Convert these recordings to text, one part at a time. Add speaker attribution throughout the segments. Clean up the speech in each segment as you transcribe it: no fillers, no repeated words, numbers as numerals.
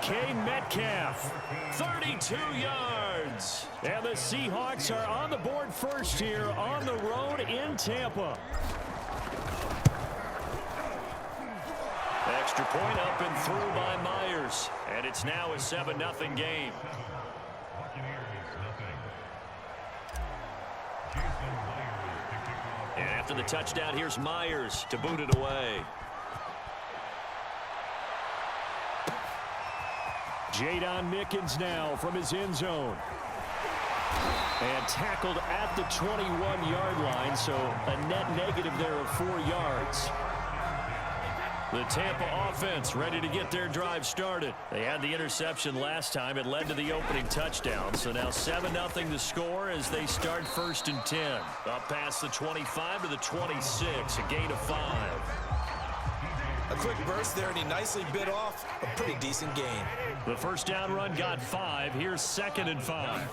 Speaker 1: DK Metcalf, 32 yards. And the Seahawks are on the board first here on the road in Tampa. Extra point up and through by Myers. And it's now a 7-0 game. And after the touchdown, here's Myers to boot it away. Jadon Mickens now from his end zone. And tackled at the 21-yard line, so a net negative there of 4 yards. The Tampa offense ready to get their drive started. They had the interception last time. It led to the opening touchdown. So now 7-0 the score as they start 1st and 10. Up past the 25 to the 26, a gain of 5.
Speaker 2: A quick burst there, and he nicely bit off a pretty decent gain.
Speaker 1: The first down run got 5. Here's 2nd and 5.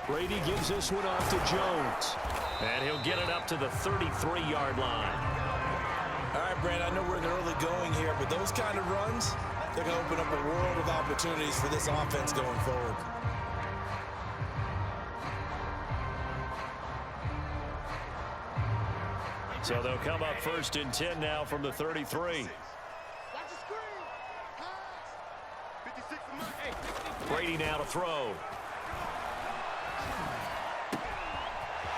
Speaker 1: Brady gives this one off to Jones. And he'll get it up to the 33-yard line.
Speaker 2: All right, Brand, I know we're in the early going here, but those kind of runs, they're going to open up a world of opportunities for this offense going forward.
Speaker 1: So they'll come up 1st and 10 now from the 33. Brady now to throw.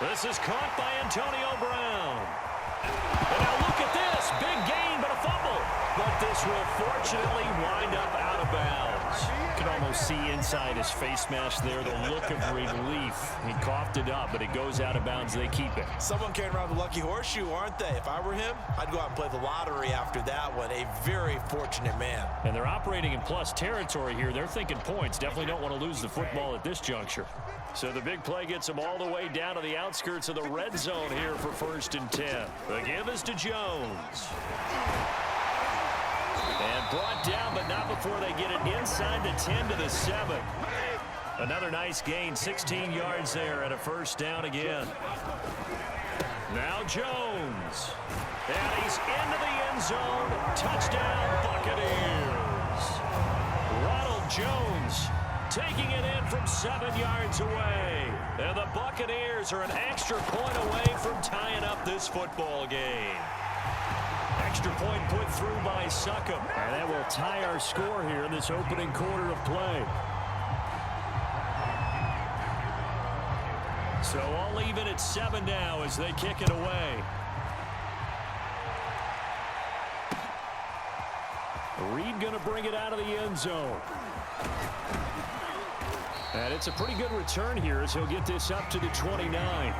Speaker 1: This is caught by Antonio Brown. And now look at this. Big gain, but a fumble. But this will fortunately wind up out of bounds. You can almost see inside his face mask there the look of relief. He coughed it up, but it goes out of bounds. They keep it.
Speaker 2: Someone came around the lucky horseshoe, aren't they? If I were him, I'd go out and play the lottery after that one. A very fortunate man.
Speaker 1: And they're operating in plus territory here. They're thinking points. Definitely don't want to lose the football at this juncture. So the big play gets them all the way down to the outskirts of the red zone here for 1st and 10. The give is to Jones. And brought down, but not before they get it inside the 10 to the 7. Another nice gain, 16 yards there at a 1st down again. Now Jones. And he's into the end zone. Touchdown, Buccaneers. Ronald Jones taking it in from 7 yards away. And the Buccaneers are an extra point away from tying up this football game. Extra point put through by Succop. And that will tie our score here in this opening quarter of play. So all even at 7 now as they kick it away. Reed going to bring it out of the end zone. And it's a pretty good return here as he'll get this up to the 29.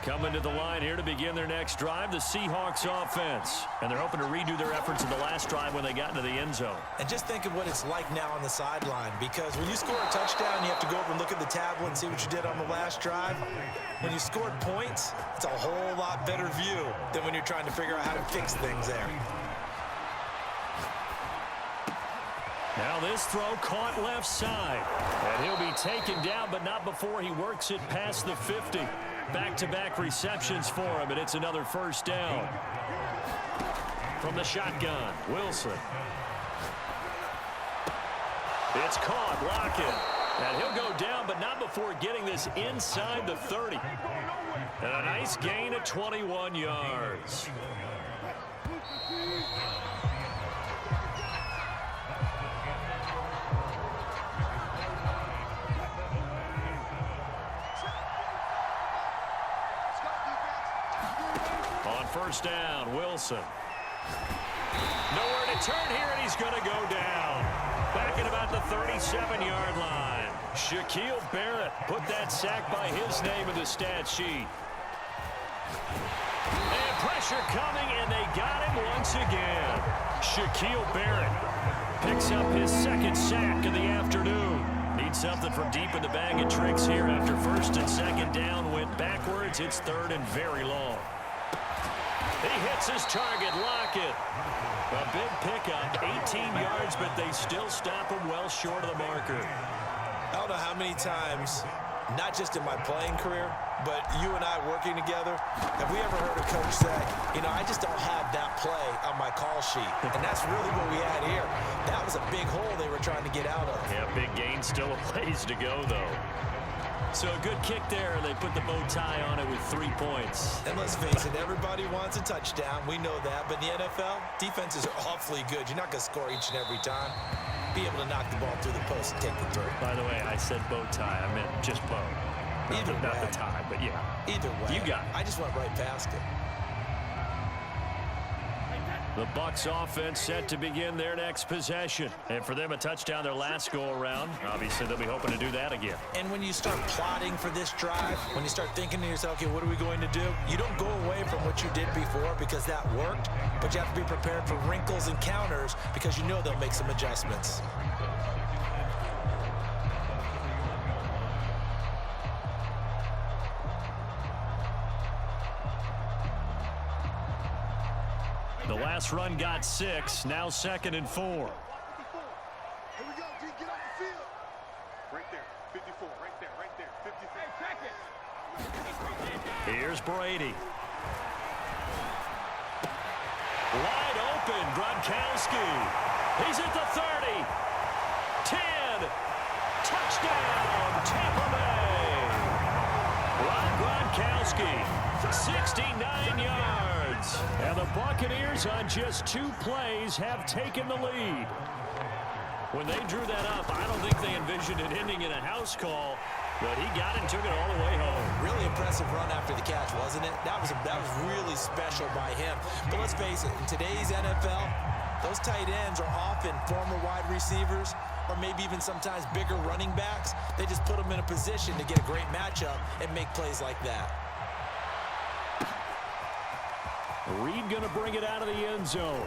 Speaker 1: Coming to the line here to begin their next drive, the Seahawks offense. And they're hoping to redo their efforts in the last drive when they got into the end zone.
Speaker 2: And just think of what it's like now on the sideline, because when you score a touchdown, you have to go over and look at the tablet and see what you did on the last drive. When you scored points, it's a whole lot better view than when you're trying to figure out how to fix things there.
Speaker 1: Now this throw caught left side. And he'll be taken down, but not before he works it past the 50. Back-to-back receptions for him, and it's another 1st down. From the shotgun, Wilson. It's caught, Lockett. And he'll go down, but not before getting this inside the 30. And a nice gain of 21 yards. On 1st down, Wilson. Nowhere to turn here, and he's going to go down. Back at about the 37-yard line. Shaquille Barrett put that sack by his name in the stat sheet. And pressure coming, and they got him once again. Shaquille Barrett picks up his 2nd sack of the afternoon. Needs something from deep in the bag of tricks here after 1st and 2nd down. Went backwards. It's 3rd and very long. He hits his target, Lockett. A big pickup, 18 yards, but they still stop him well short of the marker.
Speaker 2: I don't know how many times, not just in my playing career, but you and I working together, have we ever heard a coach say, you know, I just don't have that play on my call sheet. And that's really what we had here. That was a big hole they were trying to get out of.
Speaker 1: Yeah, big gain, still a ways to go, though. So a good kick there. They put the bow tie on it with 3 points.
Speaker 2: And let's face it, everybody wants a touchdown. We know that. But in the NFL, defenses are awfully good. You're not going to score each and every time. Be able to knock the ball through the post and take the throw.
Speaker 1: By the way, I said bow tie. I meant just bow. Not the tie, but yeah.
Speaker 2: Either way.
Speaker 1: You got it.
Speaker 2: I just went right past it.
Speaker 1: The Bucs offense set to begin their next possession. And for them, a touchdown their last go-around. Obviously, they'll be hoping to do that again.
Speaker 2: And when you start plotting for this drive, when you start thinking to yourself, okay, what are we going to do? You don't go away from what you did before because that worked, but you have to be prepared for wrinkles and counters because you know they'll make some adjustments.
Speaker 1: The last run got 6, now 2nd and 4.
Speaker 3: Here we go, G, get off the field. Right there, 54, right there, 54. Hey, check it.
Speaker 1: Here's Brady. Wide open, Gronkowski. He's at the 30. 10. Touchdown, Tampa Bay. Gronkowski, 69 yards. And the Buccaneers on just 2 plays have taken the lead. When they drew that up, I don't think they envisioned it ending in a house call, but he got it and took it all the way home.
Speaker 2: Really impressive run after the catch, wasn't it? That was really special by him. But let's face it, in today's NFL, those tight ends are often former wide receivers or maybe even sometimes bigger running backs. They just put them in a position to get a great matchup and make plays like that.
Speaker 1: Reed going to bring it out of the end zone.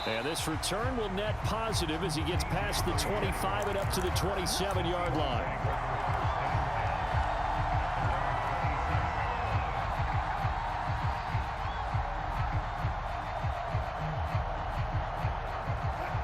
Speaker 1: And this return will net positive as he gets past the 25 and up to the 27-yard line.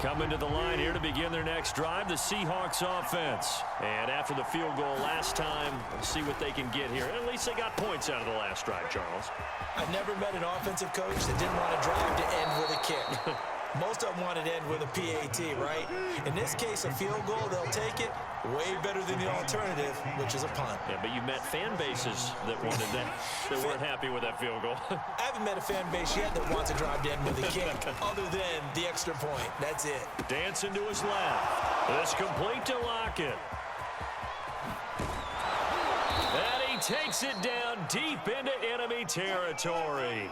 Speaker 1: Coming to the line here to begin their next drive, the Seahawks offense. And after the field goal last time, we'll see what they can get here. At least they got points out of the last drive, Charles.
Speaker 2: I've never met an offensive coach that didn't want a drive to end with a kick. Most of them wanted to end with a PAT, right? In this case, a field goal, they'll take it. Way better than the alternative, which is a punt.
Speaker 1: Yeah, but you met fan bases that wanted that, that weren't happy with that field goal.
Speaker 2: I haven't met a fan base yet that wants a drive to end with a kick, other than the extra point. That's it.
Speaker 1: Dancing to his left. This complete to Lockett. And he takes it down deep into enemy territory.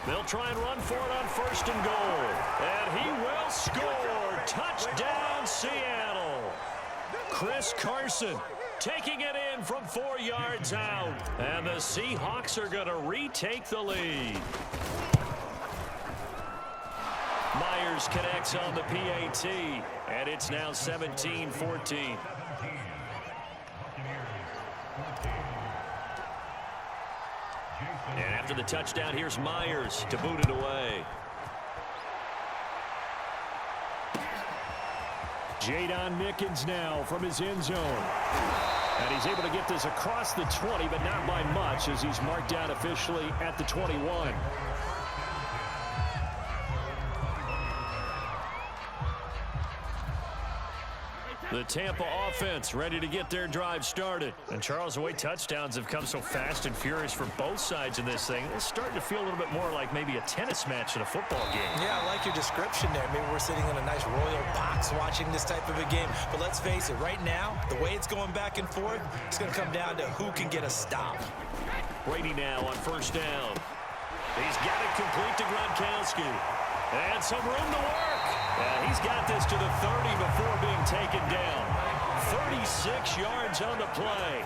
Speaker 1: They'll try and run for it on 1st and goal. And he will score. Touchdown, Seattle. Chris Carson taking it in from 4 yards out. And the Seahawks are going to retake the lead. Myers connects on the PAT. And it's now 17-14. And after the touchdown, here's Myers to boot it away. Jadon Mickens now from his end zone. And he's able to get this across the 20, but not by much as he's marked down officially at the 21. The Tampa offense ready to get their drive started. And Charles, the way touchdowns have come so fast and furious for both sides in this thing, it's starting to feel a little bit more like maybe a tennis match in a football game.
Speaker 2: Yeah, I like your description there. Maybe we're sitting in a nice royal box watching this type of a game. But let's face it, right now, the way it's going back and forth, it's going to come down to who can get a stop.
Speaker 1: Brady now on 1st down. He's got it complete to Gronkowski. And some room to work. He's got this to the 30 before being taken down. 36 yards on the play.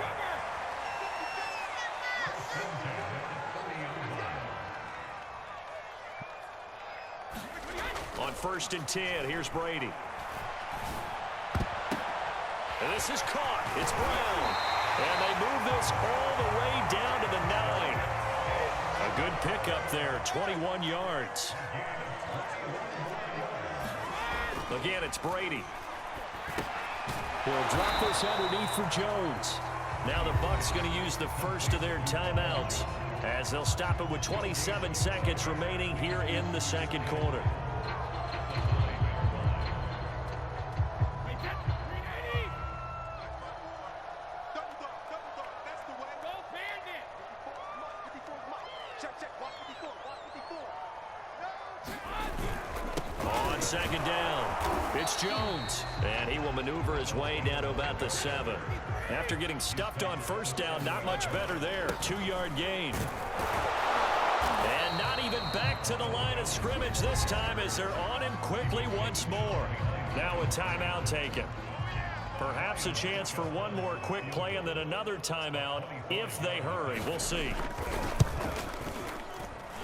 Speaker 1: On 1st and 10, here's Brady. And this is caught. It's Brown. gets all the way down to the 9. A good pickup there, 21 yards. Again, it's Brady. We'll drop this underneath for Jones. Now the Bucs going to use the first of their timeouts as they'll stop it with 27 seconds remaining here in the second quarter. On second down, it's Jones, and he will maneuver his way down to about the 7. After getting stuffed on first down, not much better there. 2-yard gain. And not even back to the line of scrimmage this time as they're on him quickly once more. Now a timeout taken. Perhaps a chance for one more quick play and then another timeout if they hurry. We'll see.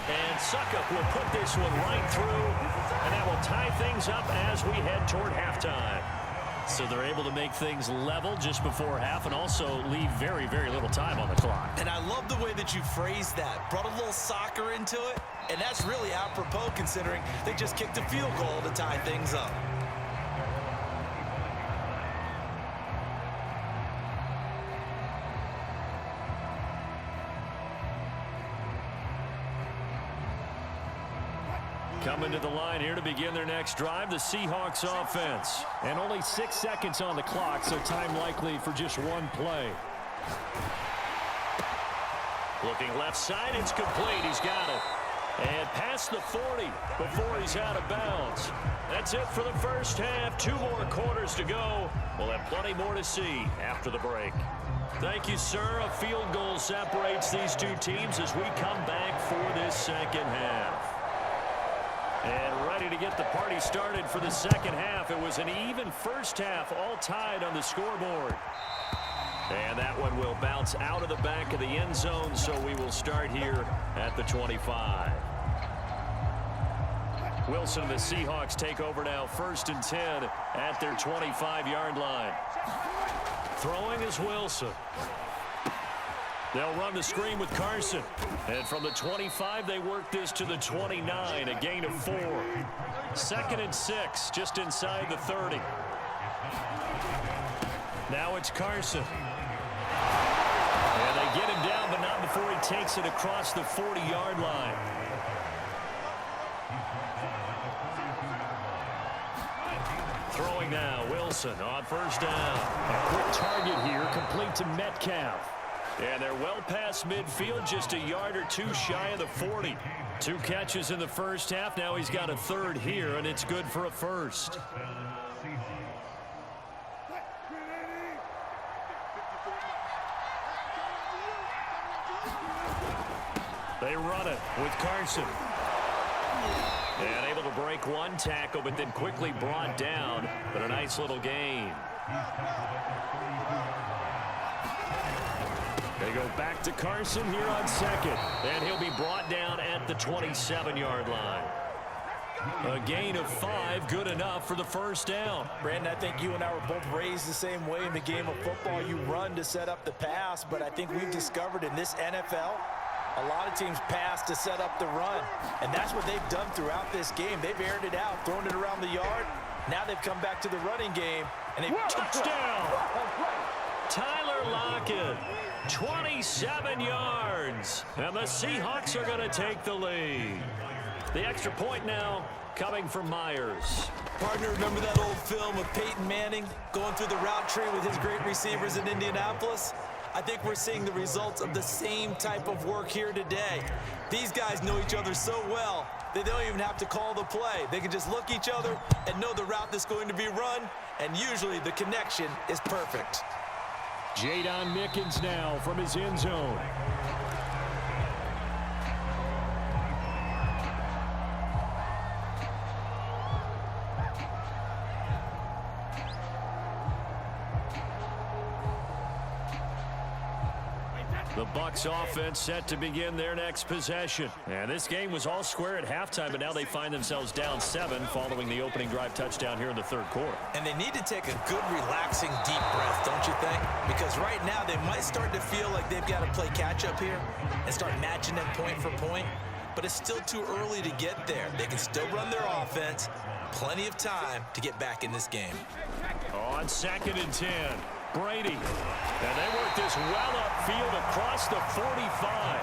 Speaker 1: And Suckup will put this one right through, and that will tie things up as we head toward halftime. So they're able to make things level just before half and also leave very, very little time on the clock.
Speaker 2: And I love the way that you phrased that. Brought a little soccer into it, and that's really apropos considering they just kicked a field goal to tie things up.
Speaker 1: Coming to the line here to begin their next drive, the Seahawks offense. And only 6 seconds on the clock, so time likely for just one play. Looking left side, it's complete. He's got it. And past the 40 before he's out of bounds. That's it for the first half. 2 more quarters to go. We'll have plenty more to see after the break. Thank you, sir. A field goal separates these two teams as we come back for this second half. And ready to get the party started for the second half. It was an even first half, all tied on the scoreboard. And that one will bounce out of the back of the end zone, so we will start here at the 25. Wilson and the Seahawks take over now, 1st and 10 at their 25-yard line. Throwing is Wilson. They'll run the screen with Carson. And from the 25, they work this to the 29, a gain of 4. 2nd and 6, just inside the 30. Now it's Carson. And they get him down, but not before he takes it across the 40-yard line. Throwing now, Wilson on first down. A quick target here, complete to Metcalf. And they're well past midfield, just a yard or two shy of the 40. 2 catches in the first half. Now he's got a 3rd here, and it's good for a 1st. They run it with Carson. And able to break one tackle, but then quickly brought down. But a nice little gain. They go back to Carson here on 2nd. And he'll be brought down at the 27-yard line. A gain of 5, good enough for the first down.
Speaker 2: Brandon, I think you and I were both raised the same way in the game of football. You run to set up the pass, but I think we've discovered in this NFL, a lot of teams pass to set up the run. And that's what they've done throughout this game. They've aired it out, thrown it around the yard. Now they've come back to the running game, and they've
Speaker 1: touchdown. Tyler Lockett, 27 yards. And the Seahawks are going to take the lead. The extra point now coming from Myers.
Speaker 2: Partner, remember that old film of Peyton Manning going through the route tree with his great receivers in Indianapolis? I think we're seeing the results of the same type of work here today. These guys know each other so well that they don't even have to call the play. They can just look each other and know the route that's going to be run, and usually the connection is perfect.
Speaker 1: Jadon Mickens now from his end zone. The Bucs offense set to begin their next possession. And this game was all square at halftime, but now they find themselves down 7 following the opening drive touchdown here in the third quarter.
Speaker 2: And they need to take a good, relaxing, deep breath, don't you think? Because right now they might start to feel like they've got to play catch-up here and start matching them point for point. But it's still too early to get there. They can still run their offense. Plenty of time to get back in this game.
Speaker 1: On 2nd and 10. Brady. And they work this well upfield across the 45.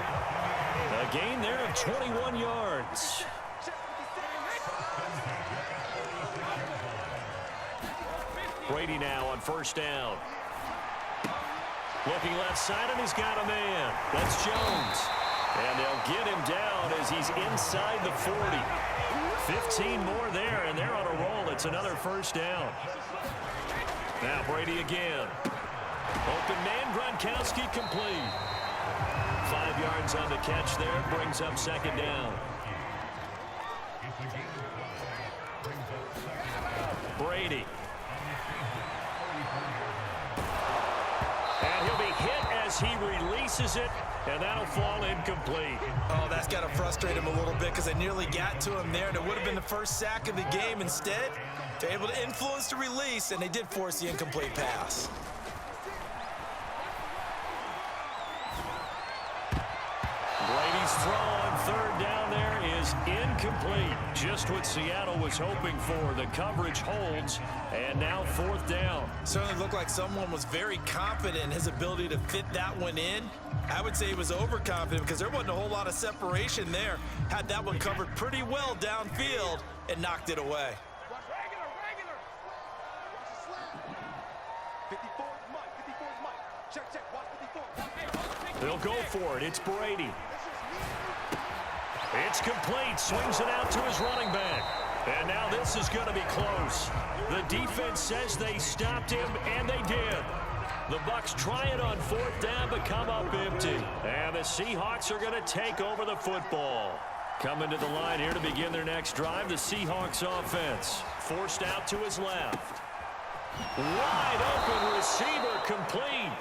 Speaker 1: A gain there of 21 yards. Brady now on 1st down. Looking left side, and he's got a man. That's Jones. And they'll get him down as he's inside the 40. 15 more there, and they're on a roll. It's another 1st down. Now Brady again. Open man, Gronkowski complete. 5 yards on the catch there. Brings up 2nd down. Brady. And he'll be hit as he releases it, and that'll fall incomplete.
Speaker 2: Oh, that's got to frustrate him a little bit because they nearly got to him there, and it would have been the first sack of the game. Instead, they're able to influence the release, and they did force the incomplete pass.
Speaker 1: Brady's throw on 3rd down there is incomplete. Just what Seattle was hoping for. The coverage holds, and now 4th down.
Speaker 2: Certainly looked like someone was very confident in his ability to fit that one in. I would say he was overconfident because there wasn't a whole lot of separation there. Had that one covered pretty well downfield and knocked it away.
Speaker 1: They'll go for it. It's Brady. It's complete. Swings it out to his running back. And now this is going to be close. The defense says they stopped him, and they did. The Bucs try it on 4th down, but come up empty. And the Seahawks are going to take over the football. Coming to the line here to begin their next drive, the Seahawks offense. Forced out to his left. Wide open receiver complete.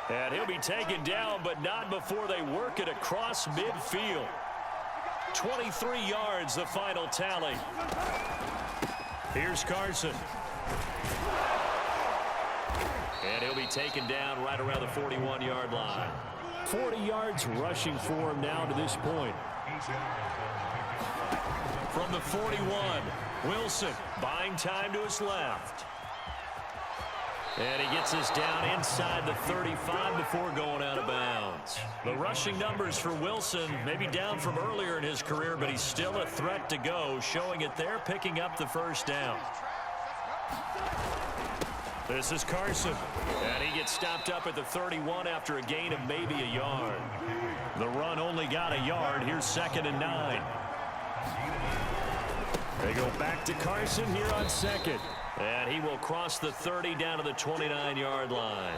Speaker 1: And he'll be taken down, but not before they work it across midfield. 23 yards, the final tally. Here's Carson. And he'll be taken down right around the 41-yard line. 40 yards rushing for him now to this point. From the 41, Wilson buying time to his left. And he gets us down inside the 35 before going out of bounds. The rushing numbers for Wilson maybe down from earlier in his career, but he's still a threat to go, showing it there, picking up the 1st down. This is Carson, and he gets stopped up at the 31 after a gain of maybe a yard. The run only got a yard. Here's 2nd and 9. They go back to Carson here on 2nd. And he will cross the 30 down to the 29-yard line.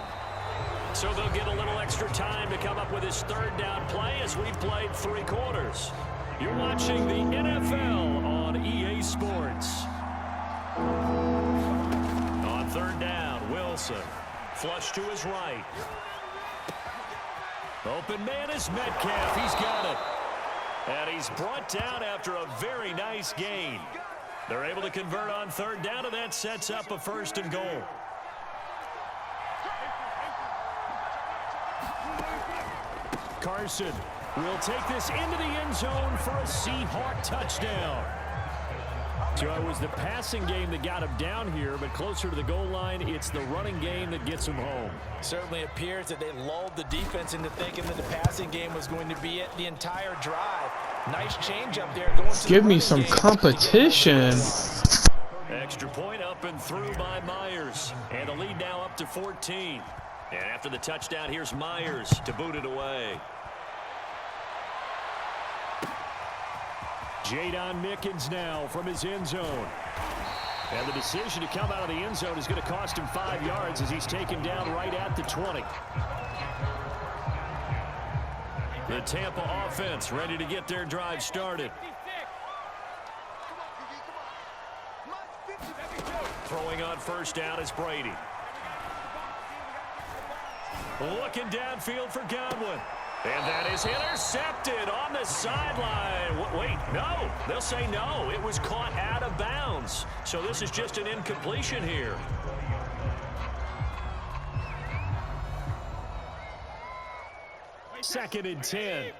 Speaker 1: So they'll get a little extra time to come up with his 3rd down play as we've played 3 quarters. You're watching the NFL on EA Sports. On 3rd down, Wilson. Flush to his right. Open man is Metcalf. He's got it. And he's brought down after a very nice gain. They're able to convert on 3rd down, and that sets up a 1st and goal. Carson will take this into the end zone for a Seahawk touchdown. So it was the passing game that got him down here, but closer to the goal line, it's the running game that gets him home.
Speaker 2: Certainly appears that they lulled the defense into thinking that the passing game was going to be it the entire drive. Nice change up there.
Speaker 4: Give me some competition.
Speaker 1: Extra point up and through by Myers. And the lead now up to 14. And after the touchdown, here's Myers to boot it away. Jadon Mickens now from his end zone. And the decision to come out of the end zone is going to cost him 5 yards as he's taken down right at the 20. The Tampa offense ready to get their drive started. Throwing on 1st down is Brady. Looking downfield for Godwin. And that is intercepted on the sideline. Wait, no. They'll say no. It was caught out of bounds. So this is just an incompletion here. Second and 10.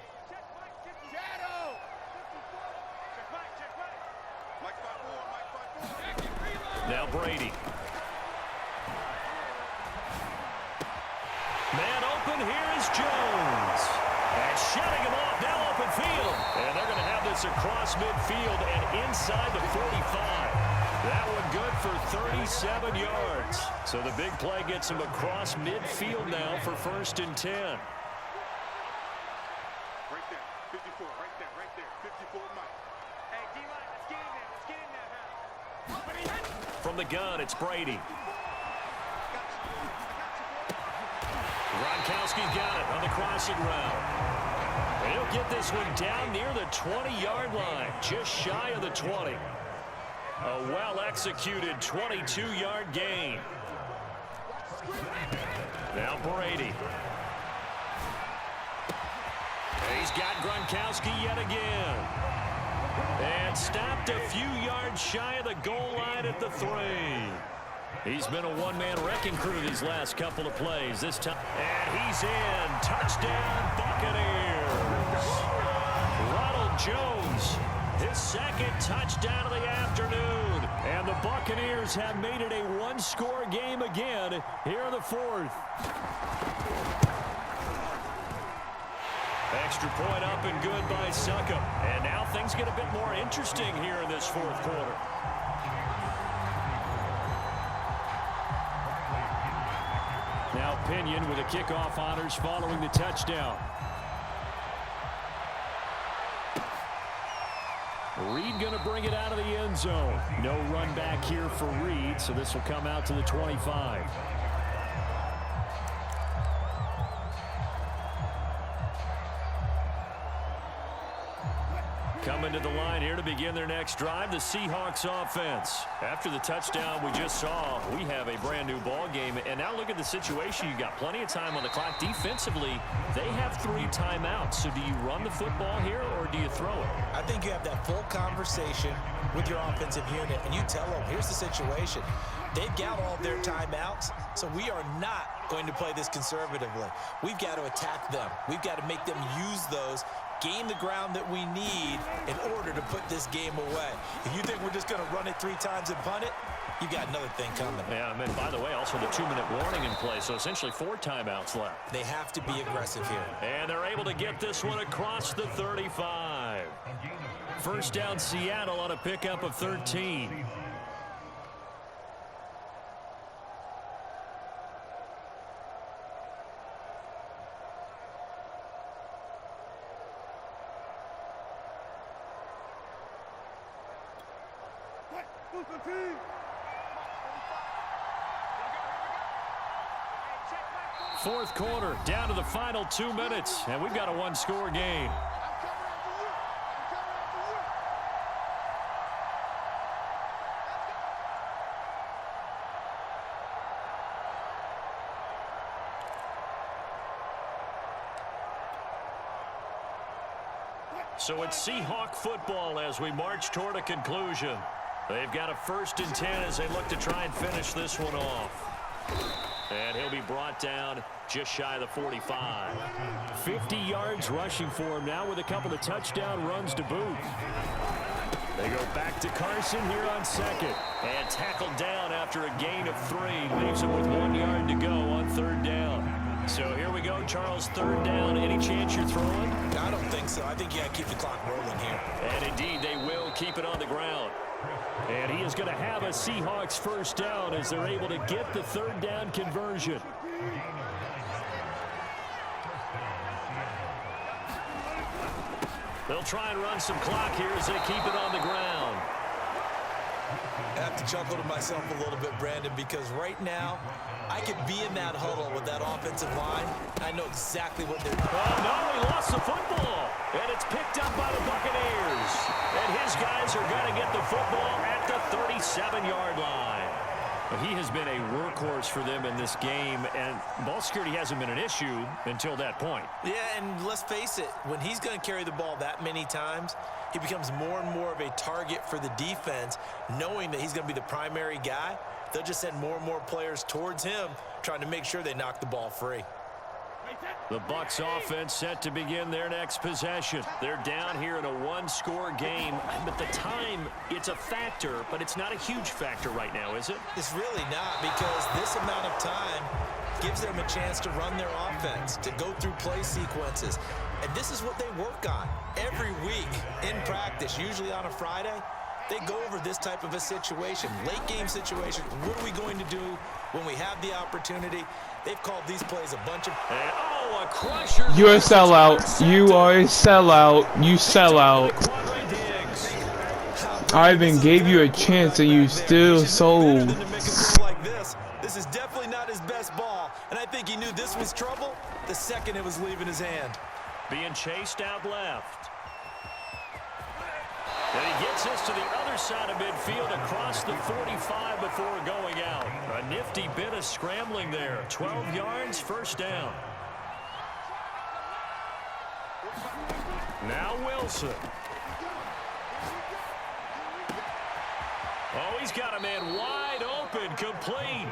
Speaker 1: Now Brady. Man open, here is Jones. And shutting him off, now open field. And they're going to have this across midfield and inside the 45. That one good for 37 yards. So the big play gets him across midfield now for 1st and 10.
Speaker 3: Right there, 54, right there, 54 Mike. Hey, D-line, let's get in there now.
Speaker 1: From the gun, it's Brady. Gronkowski got it on the crossing route. And he'll get this one down near the 20-yard line, just shy of the 20. A well-executed 22-yard gain. Now Brady. He's got Gronkowski yet again. And stopped a few yards shy of the goal line at the 3. He's been a one-man wrecking crew these last couple of plays. This time, and he's in. Touchdown, Buccaneers. Ronald Jones, his second touchdown of the afternoon. And the Buccaneers have made it a one-score game again here in the 4th. Extra point up and good by Succop. And now things get a bit more interesting here in this 4th quarter. Now Pinion with the kickoff honors following the touchdown. Reed going to bring it out of the end zone. No run back here for Reed, so this will come out to the 25. Coming to the line here to begin their next drive, the Seahawks offense. After the touchdown we just saw, we have a brand new ball game. And now look at the situation. You've got plenty of time on the clock. Defensively, they have 3 timeouts. So do you run the football here or do you throw it?
Speaker 2: I think you have that full conversation with your offensive unit, and you tell them, here's the situation. They've got all their timeouts, so we are not going to play this conservatively. We've got to attack them. We've got to make them use those, gain the ground that we need in order to put this game away. If you think we're just going to run it 3 times and punt it, you got another thing coming.
Speaker 1: Yeah, I mean, by the way, also the 2-minute warning in play, so essentially 4 timeouts left.
Speaker 2: They have to be aggressive here.
Speaker 1: And they're able to get this one across the 35. First down, Seattle on a pickup of 13. Fourth quarter, down to the final 2 minutes, and we've got a one-score game. So it's Seahawk football as we march toward a conclusion. They've got a 1st and 10 as they look to try and finish this one off. And he'll be brought down just shy of the 45. 50 yards rushing for him now with a couple of touchdown runs to boot. They go back to Carson here on 2nd. And tackled down after a gain of 3. Leaves him with 1 yard to go on 3rd down. So here we go, Charles, 3rd down. Any chance you're throwing?
Speaker 2: I don't think so. I think you got to keep the clock rolling here.
Speaker 1: And indeed, they will keep it on the ground. And he is going to have a Seahawks 1st down as they're able to get the 3rd down conversion. They'll try and run some clock here as they keep it on the ground.
Speaker 2: I have to chuckle to myself a little bit, Brandon, because right now I could be in that huddle with that offensive line. I know exactly what they're doing.
Speaker 1: Oh, no, he lost the football. And it's picked up by the Buccaneers. And his guys are going to get the football at the 37-yard line. Well, he has been a workhorse for them in this game, and ball security hasn't been an issue until that point.
Speaker 2: Yeah, and let's face it, when he's going to carry the ball that many times, he becomes more and more of a target for the defense, knowing that he's going to be the primary guy. They'll just send more and more players towards him, trying to make sure they knock the ball free.
Speaker 1: The Bucs offense set to begin their next possession. They're down here in a one-score game. But the time, it's a factor, but it's not a huge factor right now, is it?
Speaker 2: It's really not, because this amount of time gives them a chance to run their offense, to go through play sequences. And this is what they work on every week in practice, usually on a Friday. They go over this type of a situation, late game situation. What are we going to do when we have the opportunity? They've called these plays a bunch of...
Speaker 1: a crusher.
Speaker 4: You're a sellout. You are a sellout. You sell out. I even gave you a chance and you still sold.
Speaker 2: This is definitely not his best ball, and I think he knew this was trouble the second it was leaving his hand.
Speaker 1: Being chased out left. And he gets this to the other side of midfield across the 45 before going out. A nifty bit of scrambling there. 12 yards, first down. Now Wilson. Oh, he's got a man wide open, complete.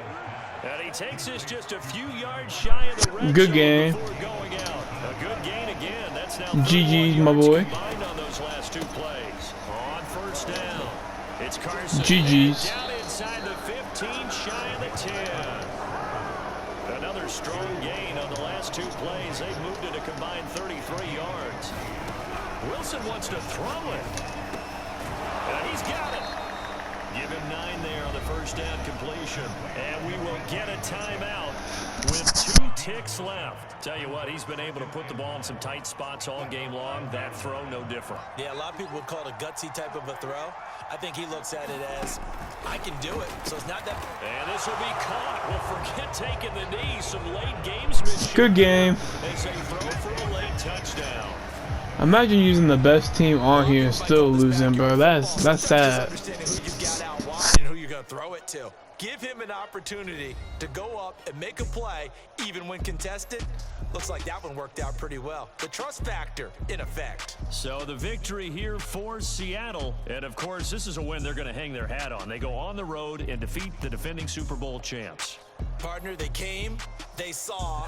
Speaker 1: And he takes this just a few yards shy of the red
Speaker 4: good
Speaker 1: zone
Speaker 4: game.
Speaker 1: before going out. A good gain again. That's now
Speaker 4: GG's, my boy.
Speaker 1: combined on those last two plays. On first down, it's Carson.
Speaker 4: GG's.
Speaker 1: Down inside the 15, shy of the 10. Another strong gain on the last two plays. They've moved it a combined 33 yards. Wilson wants to throw it. And he's got it. Give him 9 there on the first down completion. And we will get a timeout with 2 ticks left. Tell you what, he's been able to put the ball in some tight spots all game long. That throw, no different.
Speaker 2: Yeah, a lot of people would call it a gutsy type of a throw. I think he looks at it as, I can do it. So it's not that...
Speaker 1: And this will be caught. Well, forget taking the knee. Some late gamesmanship.
Speaker 4: Good game.
Speaker 1: They say throw for a late touchdown.
Speaker 4: Imagine using the best team on here and still losing, bro. That's sad.
Speaker 2: Understanding who you've got out wide and who you're going to throw it to. Give him an opportunity to go up and make a play, even when contested. Looks like that one worked out pretty well. The trust factor in effect.
Speaker 1: So the victory here for Seattle. And, of course, this is a win they're going to hang their hat on. They go on the road and defeat the defending Super Bowl champs.
Speaker 2: Partner, they came, they saw,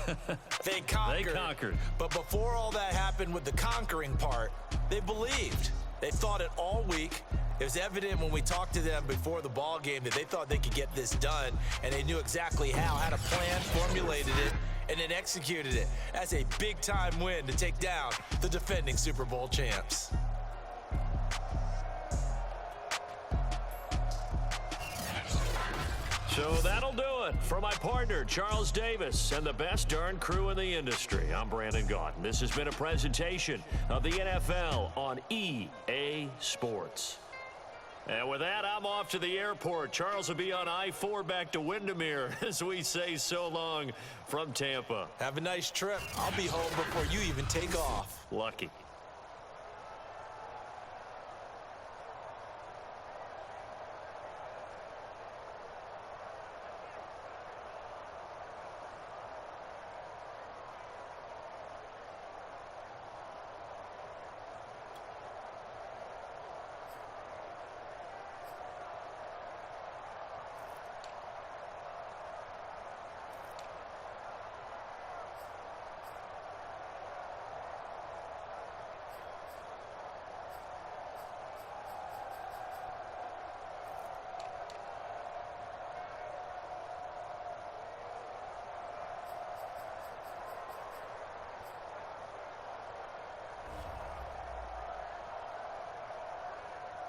Speaker 2: they conquered.
Speaker 1: They conquered.
Speaker 2: But before all that happened with the conquering part, they believed. They thought it all week. It was evident when we talked to them before the ball game that they thought they could get this done, and they knew exactly how, had a plan, formulated it, and then executed it. That's a big-time win to take down the defending Super Bowl champs.
Speaker 1: So that'll do it for my partner, Charles Davis, and the best darn crew in the industry. I'm Brandon Gaudin. This has been a presentation of the NFL on EA Sports. And with that, I'm off to the airport. Charles will be on I-4 back to Windermere as we say so long from Tampa.
Speaker 2: Have a nice trip. I'll be home before you even take off.
Speaker 1: Lucky.